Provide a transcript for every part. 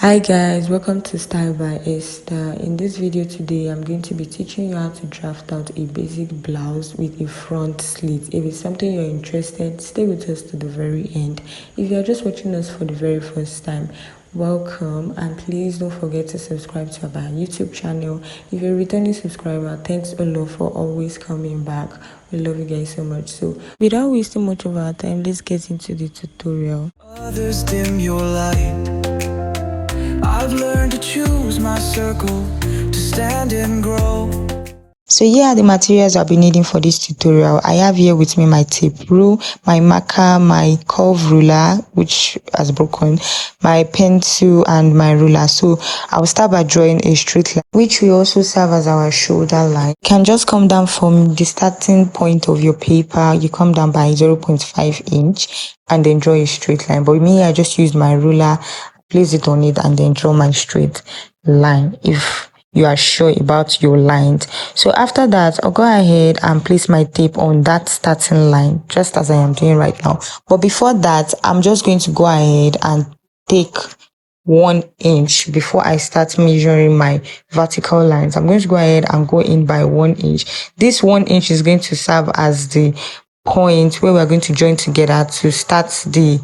Hi guys, welcome to Style by Esther. In this video today, I'm going to be teaching you how to draft out a basic blouse with a front slit. If it's something you're interested, stay with us to the very end. If you're just watching us for the very first time, welcome, and please don't forget to subscribe to our YouTube channel. If you're a returning subscriber, thanks a lot for always coming back. We love you guys so much. So without wasting much of our time, let's get into the tutorial. Others dim your light. I've learned to choose my circle, to stand and grow. So here are the materials I'll be needing for this tutorial. I have here with me my tape rule, my marker, my curve ruler which has broken, my pencil and my ruler. So I'll start by drawing a straight line which will also serve as our shoulder line. You can just come down from the starting point of your paper. You come down by 0.5 inch and then draw a straight line. But me, I just used my ruler, place it on it and then draw my straight line if you are sure about your lines. So after that, I'll go ahead and place my tape on that starting line just as I am doing right now. But before that, I'm just going to go ahead and take 1 inch before I start measuring my vertical lines. I'm going to go ahead and go in by 1 inch. This 1 inch is going to serve as the point where we're going to join together to start the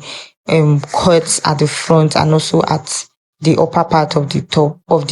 cuts at the front and also at the upper part of the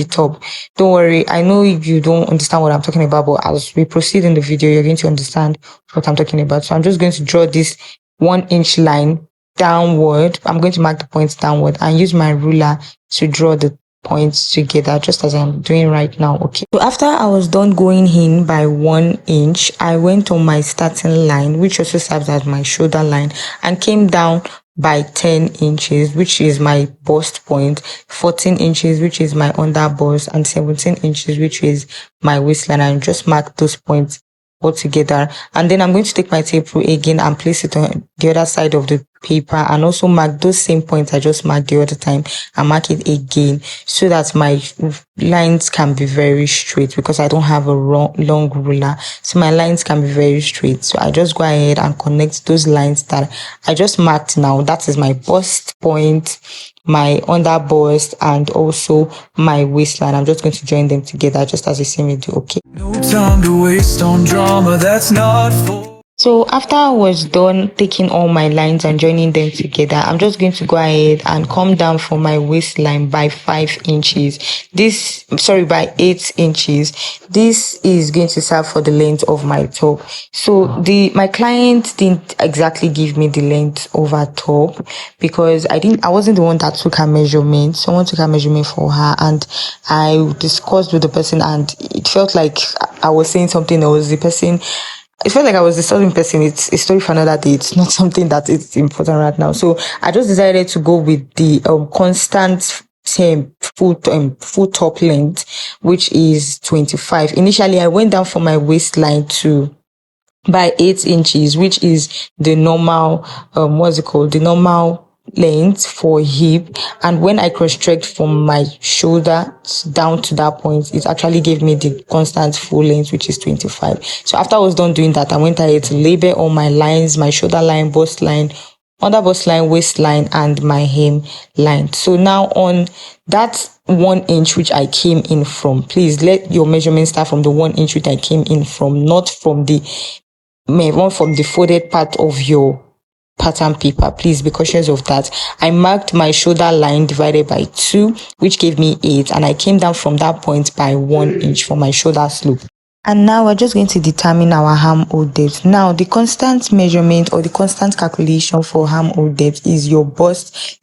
top. Don't worry, I know you don't understand what I'm talking about, but as we proceed in the video, you're going to understand what I'm talking about. So I'm just going to draw this 1 inch line downward. I'm going to mark the points downward and use my ruler to draw the points together just as I'm doing right now. Okay, so after I was done going in by 1 inch, I went on my starting line, which also serves as my shoulder line, and came down by 10 inches, which is my bust point, 14 inches, which is my under bust, and 17 inches, which is my waistline. And just mark those points all together. And then I'm going to take my tape rule again and place it on the other side of the paper and also mark those same points I just marked the other time and mark it again so that my lines can be very straight, because I don't have a long ruler, so my lines can be very straight. So I just go ahead and connect those lines that I just marked now. That is my bust point, my under bust, and also my waistline. I'm just going to join them together just as you see me do. Okay, No time to waste on drama that's not for. so after I was done taking all my lines and joining them together, I'm just going to go ahead and come down from my waistline by 5 inches. By 8 inches. This is going to serve for the length of my top. So my client didn't exactly give me the length of her top because I wasn't the one that took her measurement. Someone took her measurement for her, and I discussed with the person, and it felt like I was saying something else. It felt like I was the same person. It's a story for another day. It's not something that is important right now. So I just decided to go with the constant full top length, which is 25. Initially, I went down from my waistline to by 8 inches, which is the normal the normal length for hip. And when I cross-checked from my shoulder down to that point, it actually gave me the constant full length, which is 25. So after I was done doing that, I went ahead to label all my lines: my shoulder line, bust line, under bust line, waistline, and my hem line. So now on that 1 inch which I came in from, please let your measurement start from the 1 inch which I came in from, not from the folded part of your pattern paper. Please be cautious of that. I marked my shoulder line divided by 2, which gave me 8, and I came down from that point by 1 inch for my shoulder slope. And now we're just going to determine our armhole depth. Now the constant measurement or the constant calculation for armhole depth is your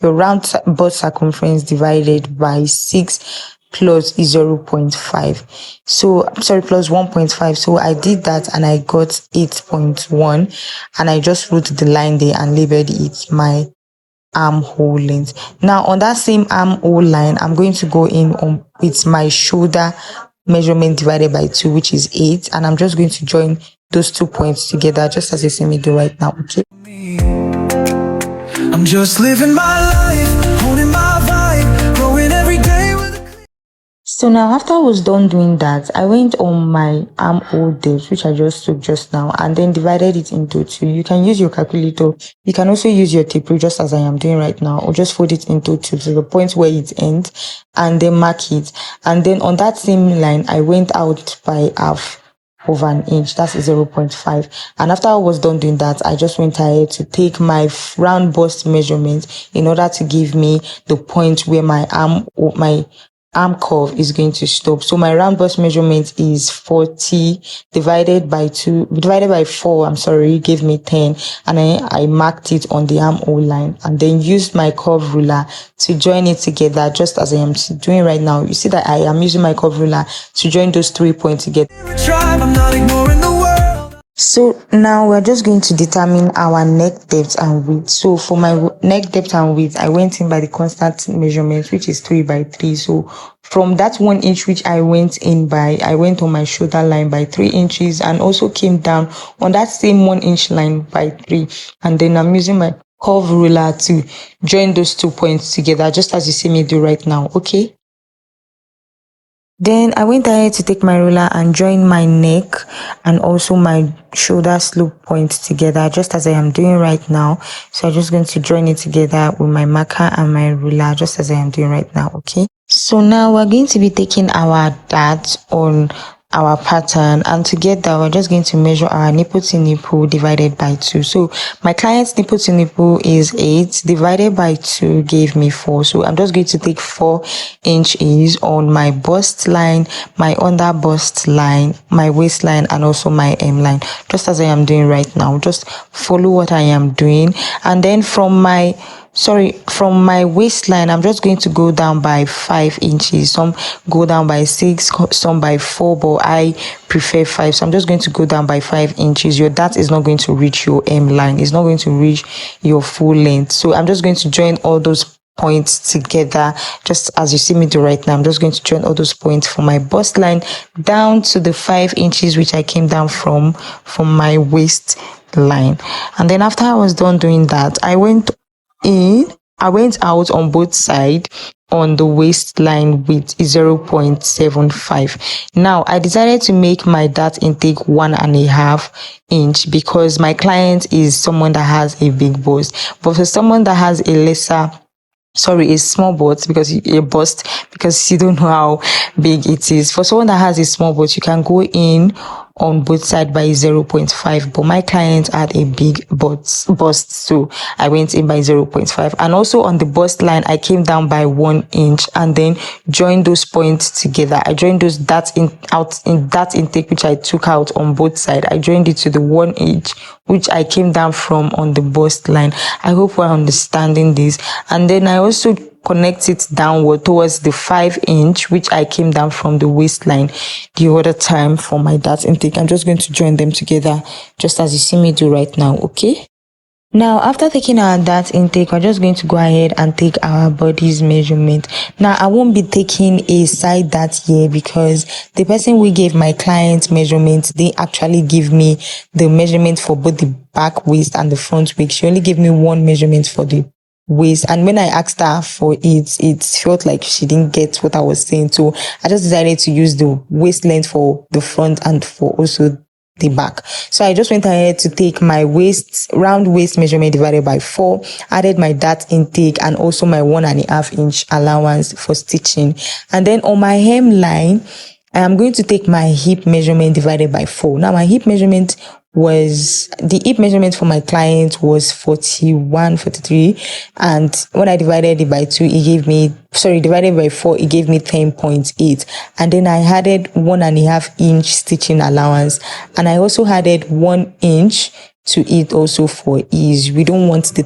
round bust circumference divided by 6 plus 0.5. So plus 1.5. So I did that and I got 8.1, and I just wrote the line there and labeled it my armhole length. Now on that same armhole line, I'm going to go in on with my shoulder measurement divided by 2, which is 8, and I'm just going to join those 2 points together just as you see me do right now. Okay, I'm just living my life, holding my vibe, growing every day with. So now after I was done doing that, I went on my armhole depth, which I just took just now, and then divided it into two. You can use your calculator. You can also use your tape just as I am doing right now, or just fold it into two to the point where it ends, and then mark it. And then on that same line, I went out by half of an inch. That's 0.5. And after I was done doing that, I just went ahead to take my round bust measurement in order to give me the point where my arm curve is going to stop. So my round bust measurement is 40 divided by 4, gave me 10. And I marked it on the armhole line and then used my curve ruler to join it together, just as I am doing right now. You see that I am using my curve ruler to join those 3 points together. I'm not ignoring the world. So now we're just going to determine our neck depth and width. So for my neck depth and width, I went in by the constant measurement, which is 3 by 3. So from that 1 inch which I went in by, I went on my shoulder line by 3 inches and also came down on that same 1 inch line by 3. And then I'm using my curve ruler to join those 2 points together, just as you see me do right now. Okay. Then I went ahead to take my ruler and join my neck and also my shoulder slope point together, just as I am doing right now. So I'm just going to join it together with my marker and my ruler, just as I am doing right now. Okay. So now we're going to be taking our dart on our pattern, and to get that, we're just going to measure our nipple to nipple divided by 2. So my client's nipple to nipple is 8 divided by 2 gave me 4. So I'm just going to take 4 inches on my bust line, my under bust line, my waistline, and also my M line, just as I am doing right now. Just follow what I am doing. And then from my waistline, I'm just going to go down by 5 inches. Some go down by 6, some by 4, but I prefer 5. So I'm just going to go down by 5 inches. Your dart is not going to reach your M line. It's not going to reach your full length. So I'm just going to join all those points together, just as you see me do right now. I'm just going to join all those points from my bust line down to the 5 inches which I came down from my waist line. And then after I was done doing that, I went out on both sides on the waistline with 0.75. Now I decided to make my dart intake 1.5 inch because my client is someone that has a big bust, but for someone that has a small butt, because you don't know how big it is. For someone that has a small butt, you can go in on both sides by 0.5, but my client had a big bust, so I went in by 0.5. And also on the bust line, I came down by 1 inch and then joined those points together. I joined those that intake which I took out on both sides. I joined it to the 1 inch which I came down from on the bust line. I hope we're understanding this. And then I also connect it downward towards the 5 inch which I came down from the waistline the other time for my dart intake. I'm just going to join them together, just as you see me do right now. Okay. Now, after taking our dart intake, we're just going to go ahead and take our body's measurement. Now, I won't be taking a side dart here because the person who gave my client measurement, they actually give me the measurement for both the back waist and the front waist. She only gave me one measurement for the waist, and when I asked her for it felt like she didn't get what I was saying. So I just decided to use the waist length for the front and for also the back. So I just went ahead to take my round waist measurement divided by 4, added my dart intake and also my 1.5 inch allowance for stitching. And then on my hemline, I am going to take my hip measurement divided by 4. Now my hip measurement for my client was 41, 43, and when I divided it by 4, it gave me 10.8. And then I added 1.5 inch stitching allowance, and I also added 1 inch to it also for ease. We don't want the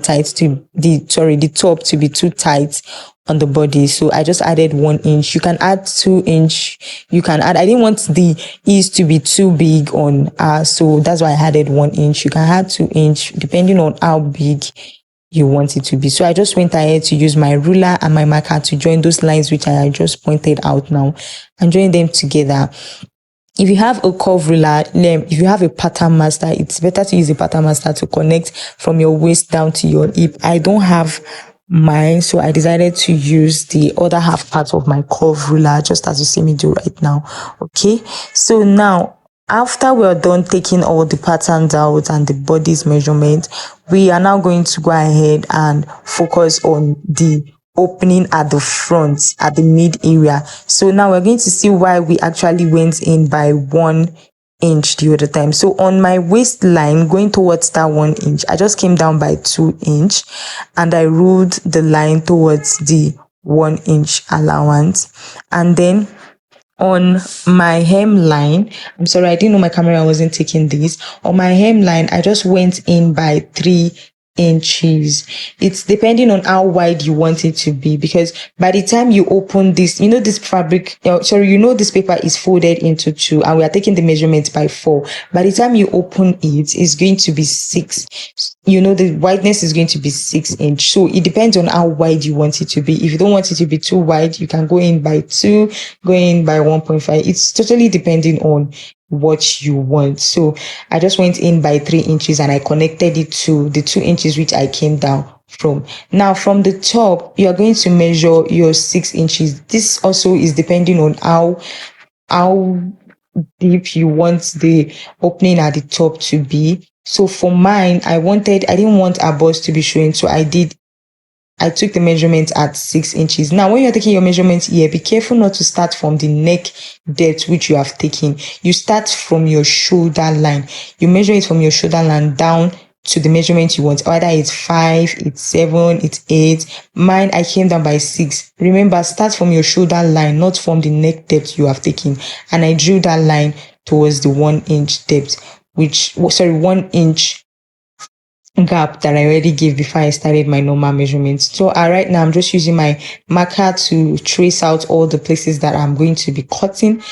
top to be too tight on the body, so I just added 1 inch. You can add 2 inch. I didn't want the ease to be too big on so that's why I added 1 inch. You can add 2 inch depending on how big you want it to be. So I just went ahead to use my ruler and my marker to join those lines which I just pointed out now and join them together. If you have a curve ruler, if you have a pattern master, it's better to use a pattern master to connect from your waist down to your hip. I don't have mine, so I decided to use the other half part of my curve ruler, just as you see me do right now. Okay, so now after we're done taking all the patterns out and the body's measurement, we are now going to go ahead and focus on the opening at the front, at the mid area. So now we're going to see why we actually went in by 1 inch the other time. So on my waistline going towards that 1 inch, I just came down by 2 inch and I ruled the line towards the 1 inch allowance. And then on my hemline, I'm sorry, I didn't know my camera wasn't taking this. On my hemline, I just went in by 3 inches. It's depending on how wide you want it to be, because by the time you open this, this fabric, this paper is folded into two and we are taking the measurements by 4. By the time you open it's going to be 6. The wideness is going to be 6 inch. So it depends on how wide you want it to be. If you don't want it to be too wide, you can go in by 2, go in by 1.5. It's totally depending on what you want. So I just went in by 3 inches and I connected it to the 2 inches which I came down from. Now from the top, you are going to measure your 6 inches. This also is depending on how deep you want the opening at the top to be. So for mine, I didn't want our bust to be showing, so I took the measurement at 6 inches. Now, when you're taking your measurements here, be careful not to start from the neck depth which you have taken. You start from your shoulder line. You measure it from your shoulder line down to the measurement you want. Whether it's 5, it's 7, it's 8. Mine, I came down by 6. Remember, start from your shoulder line, not from the neck depth you have taken. And I drew that line towards the 1-inch depth, 1-inch gap that I already gave before I started my normal measurements. So right now I'm just using my marker to trace out all the places that I'm going to be cutting.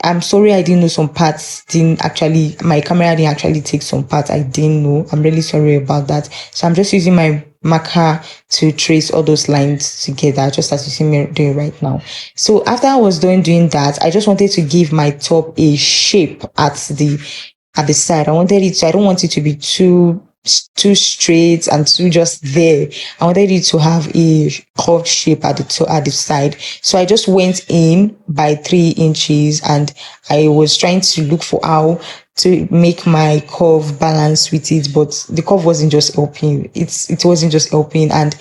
I'm sorry I didn't know some parts my camera didn't actually take some parts. I didn't know. I'm really sorry about that. So I'm just using my marker to trace all those lines together, just as you see me doing right now. So after I was done doing that, I just wanted to give my top a shape at the side. I don't want it to be too straight and too just there. I wanted it to have a curved shape at the side. So I just went in by 3 inches and I was trying to look for how to make my curve balance with it, but the curve wasn't just helping. It wasn't just helping, and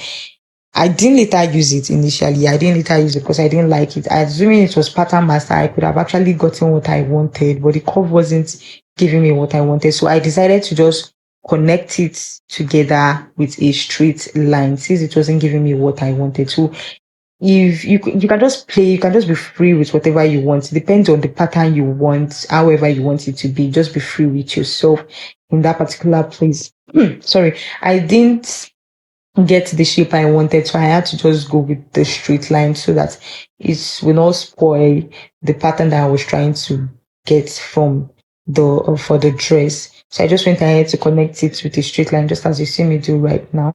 I didn't later use it initially. I didn't later use it because I didn't like it. Assuming it was pattern master, I could have actually gotten what I wanted, but the curve wasn't giving me what I wanted. So I decided to just connect it together with a straight line, since it wasn't giving me what I wanted. So if you can just play, you can just be free with whatever you want. It depends on the pattern you want, however you want it to be. Just be free with yourself in that particular place. Sorry, I didn't get the shape I wanted, so I had to just go with the straight line so that it will not spoil the pattern that I was trying to get from for the dress. So I just went ahead to connect it with a straight line, just as you see me do right now.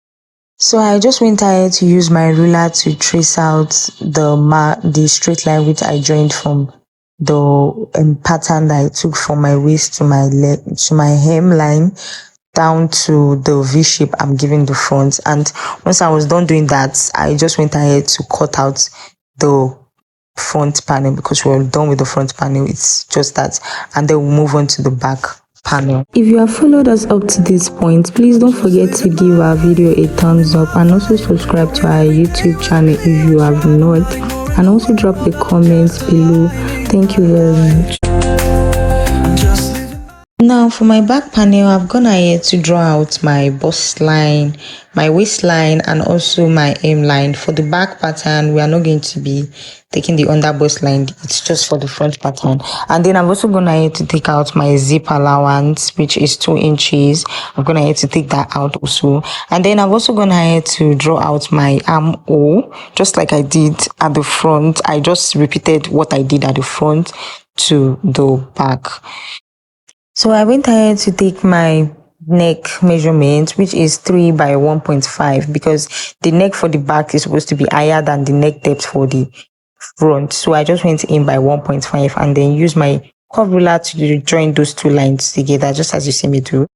So I just went ahead to use my ruler to trace out the straight line which I joined from the pattern that I took from my waist to my leg, to my hemline, down to the V shape I'm giving the front. And once I was done doing that, I just went ahead to cut out the front panel, because we're done with the front panel. It's just that, and then we'll move on to the back panel. If you have followed us up to this point, please don't forget to give our video a thumbs up and also subscribe to our YouTube channel if you have not, and also drop the comments below. Thank you very much. Now for my back panel, I've gone ahead to draw out my bust line, my waistline, and also my hemline. For the back pattern, we are not going to be taking the under bust line. It's just for the front pattern. And then I've also gone ahead to take out my zip allowance, which is 2 inches. I'm going ahead to take that out also. And then I've also gone ahead to draw out my armhole, just like I did at the front. I just repeated what I did at the front to the back. So I went ahead to take my neck measurement, which is 3 by 1.5, because the neck for the back is supposed to be higher than the neck depth for the front. So I just went in by 1.5 and then used my curve ruler to join those two lines together, just as you see me do.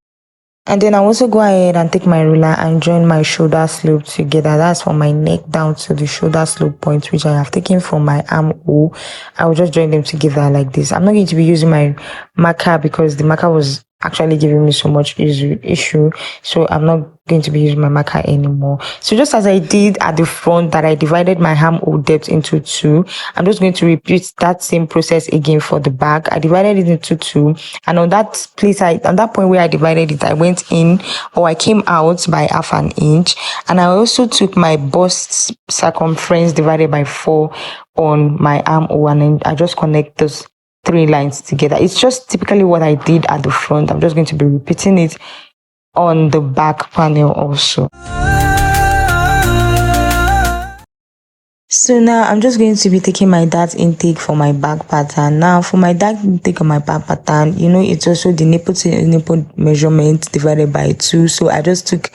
And then I also go ahead and take my ruler and join my shoulder slope together. That's from my neck down to the shoulder slope point, which I have taken from my armhole. I will just join them together like this. I'm not going to be using my marker because the marker was actually giving me so much issue. So I'm not going to be using my marker anymore. So just as I did at the front that I divided my armhole depth into two, I'm just going to repeat that same process again for the back. I divided it into two, and on that point where I divided it, I went in, or I came out by half an inch, and I also took my bust circumference divided by 4 on my armhole, and then I just connect those 3 lines together. It's just typically what I did at the front. I'm just going to be repeating it on the back panel also. So now I'm just going to be taking my dart intake for my back pattern. Now for my dart intake on my back pattern, it's also the nipple to nipple measurement divided by 2. So I just took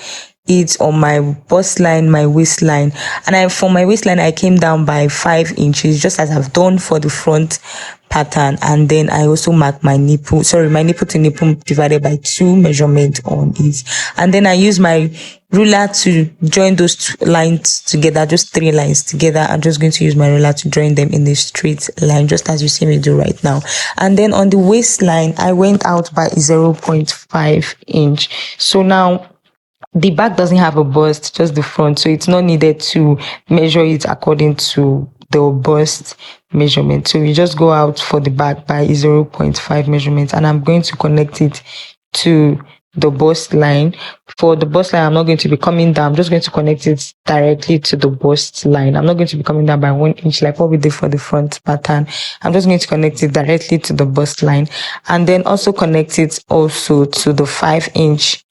it on my bust line, my waistline, and for my waistline I came down by 5 inches, just as I've done for the front pattern. And then I also mark my nipple to nipple divided by 2 measurement on it, and then I use my ruler to join those 2 lines together, just 3 lines together. I'm just going to use my ruler to join them in a straight line, just as you see me do right now. And then on the waistline I went out by 0.5 inch. So now the back doesn't have a bust, just the front, so it's not needed to measure it according to the bust measurement. So you just go out for the back by 0.5 measurement, and I'm going to connect it to the bust line. For the bust line, I'm not going to be coming down. I'm just going to connect it directly to the bust line. I'm not going to be coming down by 1 inch like what we did for the front pattern. I'm just going to connect it directly to the bust line, and then also connect it also to the 5-inch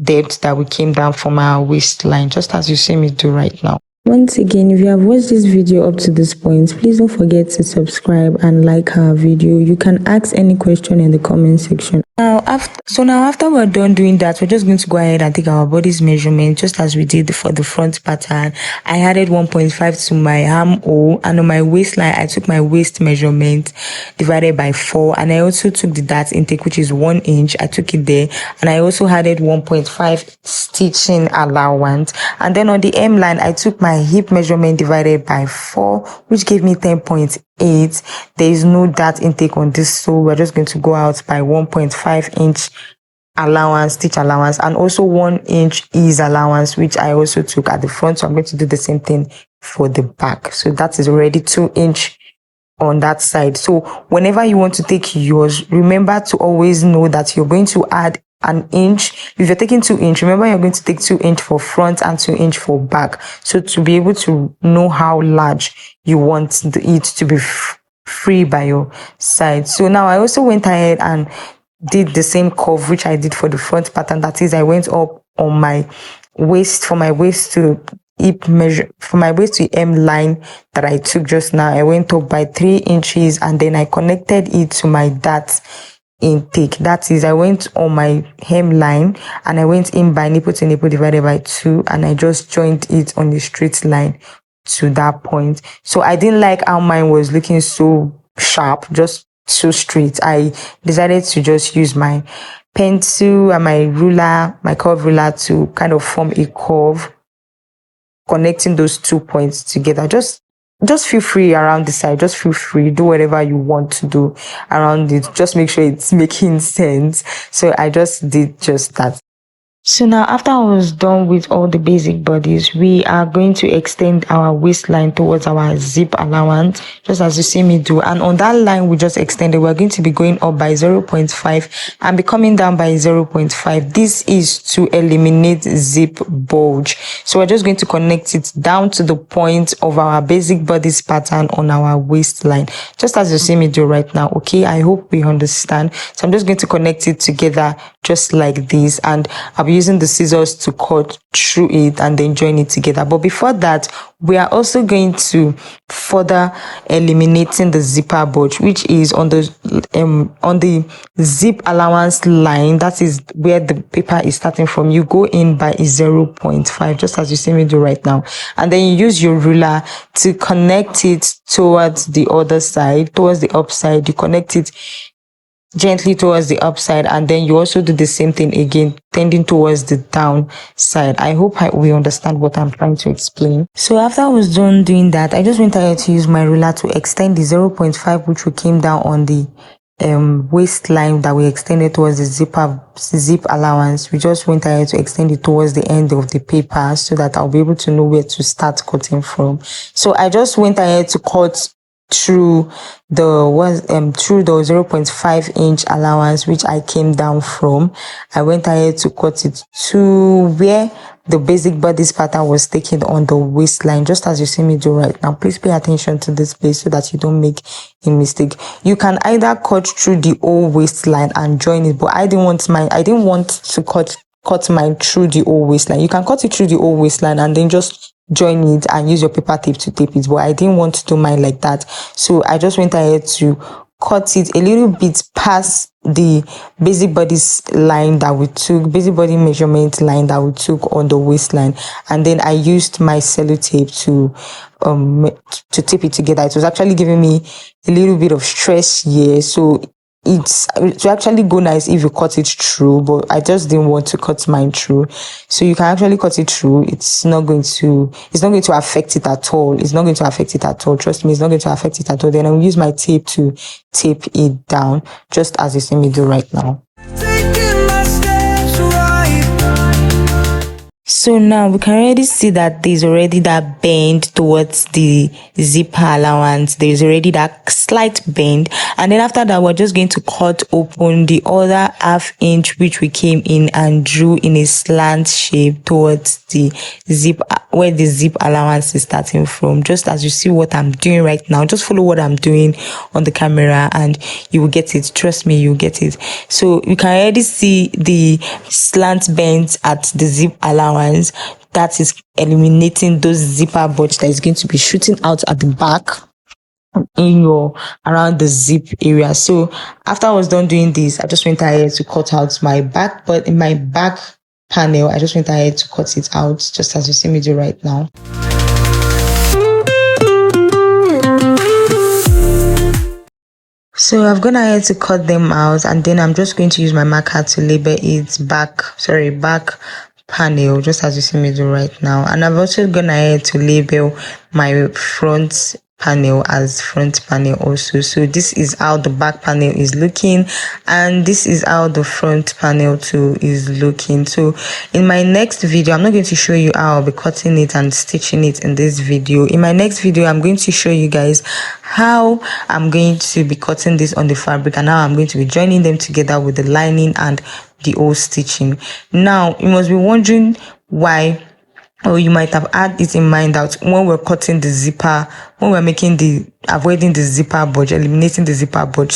depth that we came down from our waistline, just as you see me do right now. Once again, if you have watched this video up to this point, please don't forget to subscribe and like our video. You can ask any question in the comment section. Now after we're done doing that, we're just going to go ahead and take our body's measurement, just as we did for the front pattern. I added 1.5 to my armhole, and on my waistline I took my waist measurement divided by 4, and I also took the dart intake, which is 1 inch. I took it there, and I also added 1.5 stitching allowance. And then on the hem line I took my hip measurement divided by 4, which gave me 10.8. There is no dart intake on this, so we're just going to go out by 1.5 inch allowance, stitch allowance, and also 1 inch ease allowance, which I also took at the front. So I'm going to do the same thing for the back. So that is already 2 inch on that side. So whenever you want to take yours, remember to always know that you're going to add an inch. If you're taking 2 inch, remember you're going to take 2 inch for front and 2 inch for back. So to be able to know how large you want it to be free by your side. So now I also went ahead and did the same curve which I did for the front pattern. That is, I went up on my waist, from my waist to hip measure, from my waist to hem line that I took just now. I went up by 3 inches, and then I connected it to my dart intake. That is, I went on my hem line and I went in by nipple to nipple divided by 2, and I just joined it on the straight line to that point. So I didn't like how mine was looking so sharp, just so straight. I decided to just use my pencil and my ruler, my curve ruler, to kind of form a curve connecting those 2 points together. Just feel free around the side. Just feel free. Do whatever you want to do around it. Just make sure it's making sense. So I just did just that. So now after I was done with all the basic bodies, we are going to extend our waistline towards our zip allowance, just as you see me do. And on that line we just extended, we're going to be going up by 0.5 and be coming down by 0.5. This is to eliminate zip bulge. So we're just going to connect it down to the point of our basic bodies pattern on our waistline, just as you see me do right now. Okay, I hope we understand. So I'm just going to connect it together just like this, and I'll be using the scissors to cut through it and then join it together. But before that, we are also going to further eliminating the zipper bulge, which is on the zip allowance line. That is where the paper is starting from. You go in by 0.5, just as you see me do right now, and then you use your ruler to connect it towards the other side, towards the upside. You connect it gently towards the upside, and then you also do the same thing again, tending towards the down side. I hope we understand what I'm trying to explain. So after I was done doing that, I just went ahead to use my ruler to extend the 0.5, which we came down on the waistline that we extended towards the zip allowance. We just went ahead to extend it towards the end of the paper so that I'll be able to know where to start cutting from. So I just went ahead to cut through the 0.5 inch allowance, which I came down from. I went ahead to cut it to where the basic bodice pattern was taken on the waistline, just as you see me do right now. Please pay attention to this place so that you don't make a mistake. You can either cut through the whole waistline and join it, but I didn't want to cut mine through the whole waistline. You can cut it through the whole waistline and then just join it and use your paper tape to tape it, but I didn't want to do mine like that. So I just went ahead to cut it a little bit past the basic bodice line that we took, basic body measurement line that we took on the waistline, and then I used my sellotape to tape it together. It was actually giving me a little bit of stress here, so it actually go nice if you cut it through, but I just didn't want to cut mine through. So you can actually cut it through. It's not going to affect it at all. It's not going to affect it at all. Trust me, it's not going to affect it at all. Then I'll use my tape to tape it down, just as you see me do right now. So now we can already see that there's already that bend towards the zipper allowance. There's already that slight bend. And then after that, we're just going to cut open the other ½ inch, which we came in and drew in a slant shape towards the zip, where the zip allowance is starting from. Just as you see what I'm doing right now, just follow what I'm doing on the camera and you will get it. Trust me, you'll get it. So you can already see the slant bends at the zip allowance. That is eliminating those zipper bulge that is going to be shooting out at the back around the zip area. So after I was done doing this, I just went ahead to cut out my back, but in my back panel, I just went ahead to cut it out, just as you see me do right now. So I've gone ahead to cut them out, and then I'm just going to use my marker to label it back panel, just as you see me do right now. And I've also gone ahead to label my front panel as front panel also. So this is how the back panel is looking, and this is how the front panel too is looking. So in my next video, I'm not going to show you how I'll be cutting it and stitching it in this video. In my next video, I'm going to show you guys how I'm going to be cutting this on the fabric and how I'm going to be joining them together with the lining and the old stitching. Now you must be wondering why, or you might have had it in mind that when we're cutting the zipper, when we're avoiding the zipper bulge, eliminating the zipper bulge,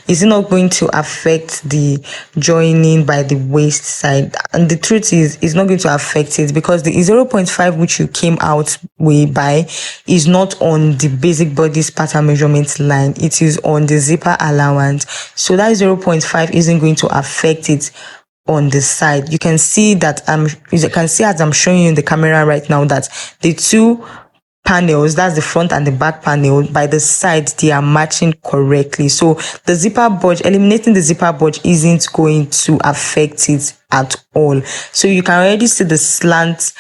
is it not going to affect the joining by the waist side? And the truth is, it's not going to affect it, because the 0.5 which you came out by is not on the basic bodice pattern measurement line. It is on the zipper allowance. So that 0.5 isn't going to affect it on the side. You can see that as I'm showing you in the camera right now, that the two panels, that's the front and the back panel, by the side they are matching correctly. So the zipper bulge, eliminating the zipper bulge isn't going to affect it at all. So you can already see the slant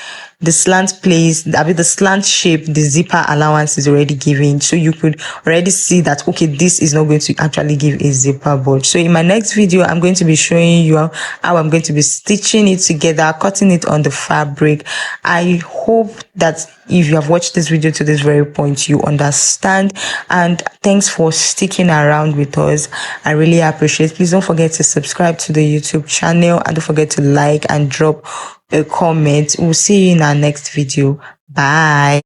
place, the slant shape the zipper allowance is already giving. So you could already see that, okay, this is not going to actually give a zipper bulge. So in my next video, I'm going to be showing you how I'm going to be stitching it together, cutting it on the fabric. I hope that if you have watched this video to this very point, you understand, and thanks for sticking around with us. I really appreciate it. Please don't forget to subscribe to the YouTube channel, and don't forget to like and drop a comment. We'll see you in our next video. Bye.